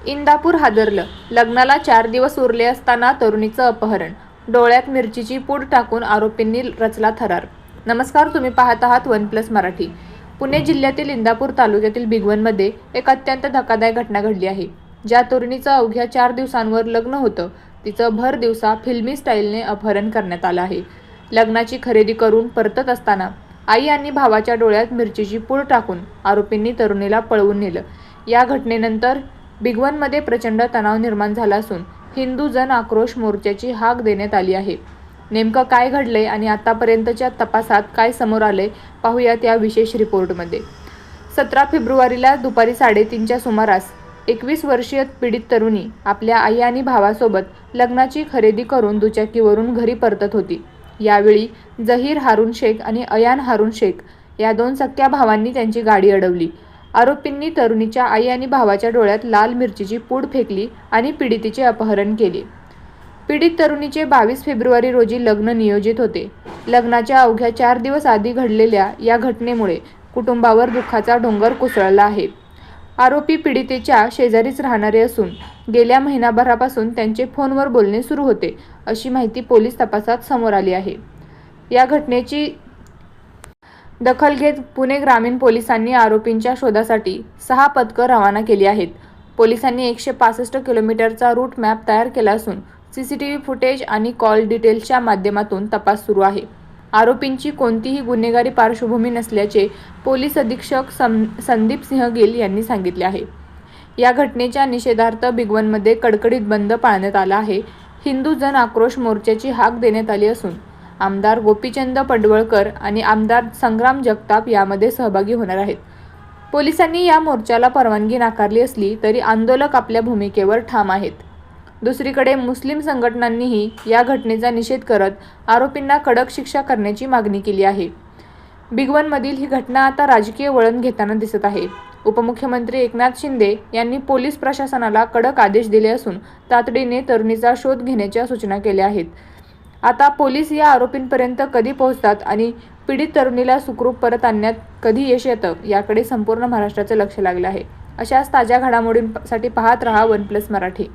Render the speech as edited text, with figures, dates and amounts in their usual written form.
इंदापूर हादरलं. लग्नाला 4 दिवस उरले असताना तरुणीचं अपहरण. डोळ्यात मिरचीची पूड टाकून आरोपींनी रचला थरार. नमस्कार, तुम्ही पाहत आहात वन+ मराठी. पुणे जिल्ह्यातील इंदापूर तालुक्यातील भिगवणमध्ये एक अत्यंत धक्कादायक घटना घडली आहे. ज्या तरुणीचं अवघ्या 4 दिवसांवर लग्न होतं, तिचं भर दिवसा फिल्मी स्टाईलने अपहरण करण्यात आलं आहे. लग्नाची खरेदी करून परतत असताना आई आणि भावाच्या डोळ्यात मिरचीची पूड टाकून आरोपींनी तरुणीला पळवून नेलं. या घटनेनंतर भिगवणमध्ये प्रचंड तणाव निर्माण झाला असून हिंदू जन आक्रोश मोर्चाची हाक देण्यात आली आहे. नेमकं काय घडलंय आणि आतापर्यंतच्या तपासात काय समोर आलंय, पाहूयात या विशेष रिपोर्टमध्ये. 17 फेब्रुवारीला दुपारी 3:30च्या सुमारास 21 वर्षीय पीडित तरुणी आपल्या आई आणि भावासोबत लग्नाची खरेदी करून दुचाकीवरून घरी परतत होती. यावेळी जहीर हारून शेख आणि अयान हारून शेख या 2 सख्ख्या भावांनी त्यांची गाडी अडवली. आरोपींनी तरुणीच्या आई आणि भावाच्या डोळ्यात लाल मिरचीची पूड फेकली आणि पीडितेचे अपहरण केले. पीडित तरुणीचे 22 फेब्रुवारी रोजी लग्न नियोजित होते. लग्नाच्या अवघ्या 4 दिवस आधी घडलेल्या या घटनेमुळे कुटुंबावर दुःखाचा डोंगर कोसळला आहे. आरोपी पीडितेच्या शेजारीच राहणारे असून गेल्या महिनाभरापासून त्यांचे फोनवर बोलणे सुरू होते, अशी माहिती पोलीस तपासात समोर आली आहे. या घटनेची दखल घेत पुणे ग्रामीण पोलिसांनी आरोपींच्या शोधासाठी 6 पथकं रवाना केली आहेत. पोलिसांनी 165 किलोमीटरचा रूट मॅप तयार केला असून सीसीटीव्ही फुटेज आणि कॉल डिटेल्सच्या माध्यमातून तपास सुरू आहे. आरोपींची कोणतीही गुन्हेगारी पार्श्वभूमी नसल्याचे पोलीस अधीक्षक संदीप सिंह गिल यांनी सांगितले आहे. या घटनेच्या निषेधार्थ भिगवणमध्ये कडकडीत बंद पाळण्यात आला आहे. हिंदू जन आक्रोश मोर्चाची हाक देण्यात आली असून आमदार गोपीचंद पडवळकर आणि आमदार संग्राम जगताप यामध्ये सहभागी होणार आहेत. पोलिसांनी या मोर्चाला परवानगी नाकारली असली तरी आंदोलक आपल्या भूमिकेवर ठाम आहेत. दुसरीकडे मुस्लिम संघटनांनीही या घटनेचा निषेध करत आरोपींना कडक शिक्षा करण्याची मागणी केली आहे. भिगवणमधील ही घटना आता राजकीय वळण घेताना दिसत आहे. उपमुख्यमंत्री एकनाथ शिंदे यांनी पोलीस प्रशासनाला कडक आदेश दिले असून तातडीने तरुणीचा शोध घेण्याच्या सूचना केल्या आहेत. आता पोलीस या आरोपींपर्यंत कधी पोहोचतात आणि पीडित तरुणीला सुखरूप परत आणण्यात कधी यश येतं, याकडे संपूर्ण महाराष्ट्राचे लक्ष लागले आहे. अशाच ताज्या घडामोडींसाठी पाहत रहा वन+ मराठी.